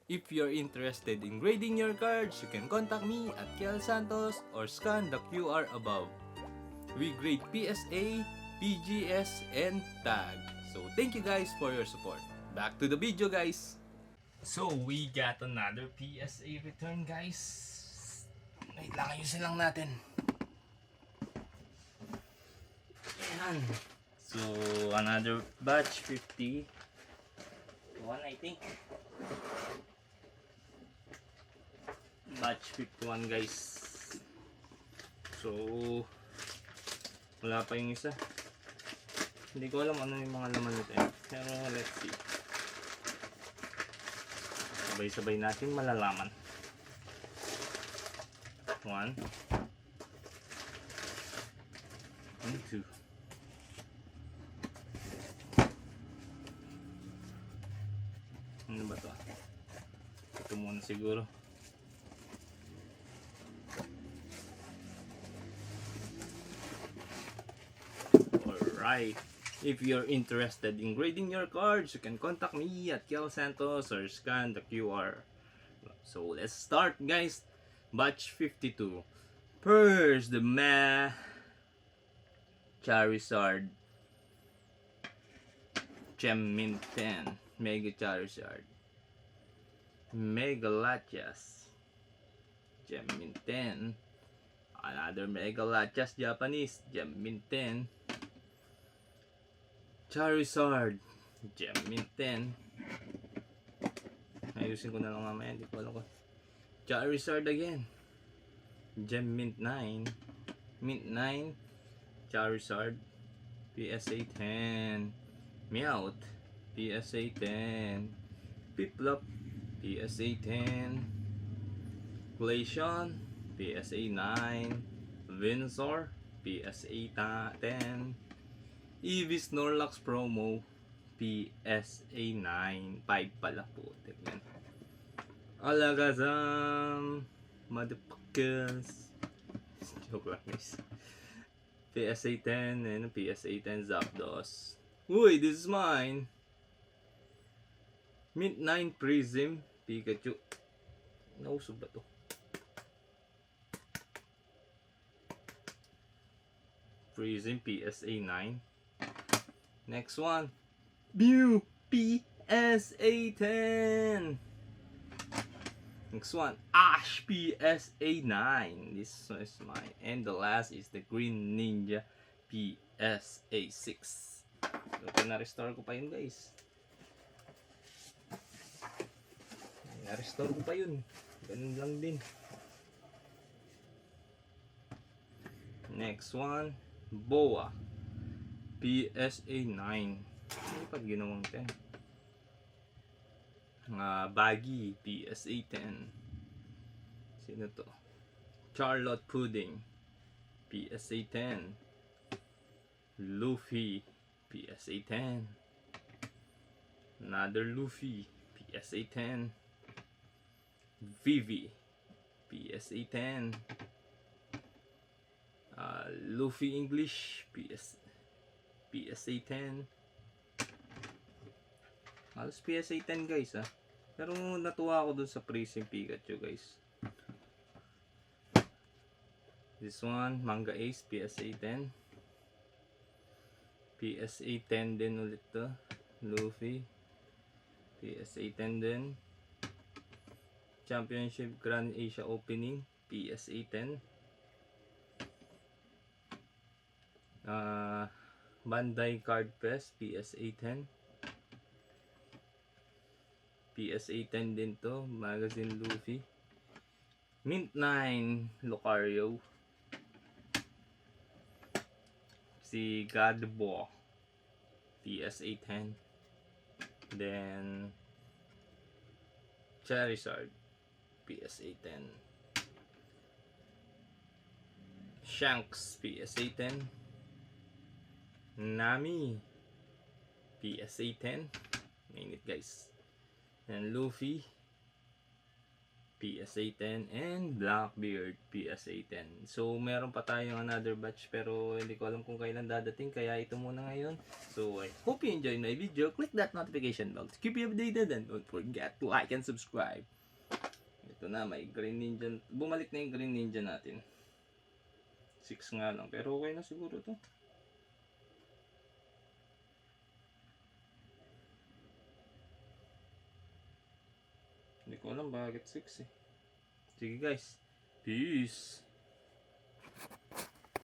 If you're interested in grading your cards, you can contact me at Kiel Santos or scan the QR above. We grade PSA, PGS, and TAG. So thank you guys for your support. Back to the video guys! So we got another PSA return guys. Wait lang, ayusin lang natin. Ayan. So another batch 50. One I think. Batch 51 guys. So wala pa yung isa. Hindi ko alam ano yung mga laman nito eh. Pero let's see. Sabay-sabay natin malalaman. 1 and 2. Ano ba to? Ito muna siguro. Alright. If you're interested in grading your cards, you can contact me at Kiel Santos or scan the QR. So let's start guys. Batch 52. First, the Charizard Gem Mint 10 Mega Charizard Mega Latias Gem Mint 10. Another Mega Latias Japanese Gem Mint 10. Charizard Gem Mint 10. Ayusin ko na lang mamaya, hindi ko alam ko. Charizard again Gem Mint 9. Mint 9 Charizard PSA 10. Meowth PSA 10. Piplup PSA 10. Glaceon PSA 9. Venusaur PSA 10. Eevee Snorlax promo PSA 9. 5 pala po. Tignan. Alakazam motherfuckers. Joke lang guys. PSA 10 and PSA 10 Zapdos. Uy, this is mine. Mint 9 Prism Pikachu. Nausog ba to? Prism PSA 9. Next one. Mew PSA 10. Next one. Ash PSA 9. This is mine. And the last is the Green Ninja PSA 6. So, na-restore ko pa yun guys. Na-restore ko pa yun. Ganun lang din. Next one. Boa PSA 9. Ano pa ginawang 10? Baggy PSA 10. Sino to? Charlotte Pudding PSA 10. Luffy PSA 10. Another Luffy PSA 10. Vivi PSA 10. Luffy English PSA 10. Halos PSA 10 guys ha. Pero natuwa ako dun sa Prism Pikachu guys. This one Manga Ace PSA 10. PSA 10 din ulit to. Luffy PSA 10 din. Championship Grand Asia Opening PSA 10. Bandai Card Press PSA 10. PSA 10 din to. Magazine Luffy. Mint 9 Lucario. Si Gadbo PSA 10. Then Charizard PSA 10. Shanks PSA 10. Nami PSA 10. Mainit guys. And Luffy PSA 10, and Blackbeard PSA 10. So, meron pa tayong another batch pero hindi ko alam kung kailan dadating kaya ito muna ngayon. So, I hope you enjoyed my video. Click that notification bell to keep you updated and don't forget to like and subscribe. Ito na, may Green Ninja. Bumalik na yung Green Ninja natin. 6 nga lang pero okay na siguro to. Hindi ko alam bakit 6 eh. Sige guys. Peace.